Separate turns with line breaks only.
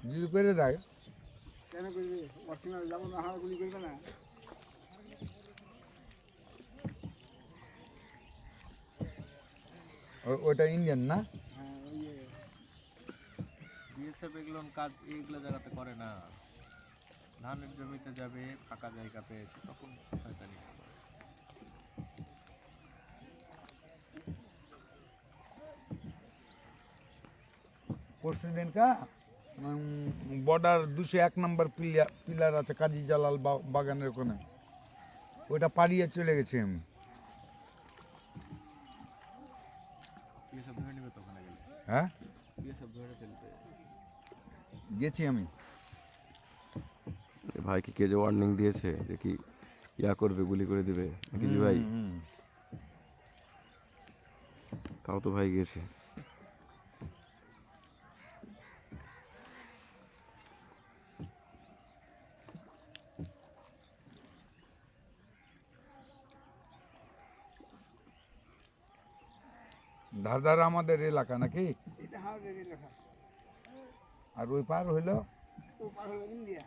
যদি করে দেয়
কেন করবে অরিজিনাল যাবো না হার গুলি করবে না
ওটা ইন্ডিয়ান না?
হ্যাঁ ওই
বিএসএফ এগুলো কাজ এইগুলো জায়গাতে করে না। ধানের জমিতে যাবে, ফাঁকা জায়গা পেয়েছে তখন শয়তানি করবে।
পরশু দিন কা বর্ডার 201 নম্বর পিলার আছে কাজী জালাল বাগানের ওখানে, ওইটা পাড়িয়ে চলে গেছি আমি।
বিএসএফ ধরে নেবে তো ওখানে গেলে,
হ্যাঁ
বিএসএফ ধরে ফেলবে।
গেছি আমি।
ভাই কি কে যে ওয়ার্নিং দিয়েছে যে কি ইয়া করবে, গুলি করে দিবে নাকি জি ভাই? তাও তো ভাই গেছে।
ধারধার আমাদের এলাকা নাকি?
এটা হাওড়ের এলাকা,
আর ওই পার হইলো
ও পার হলো ইন্ডিয়া।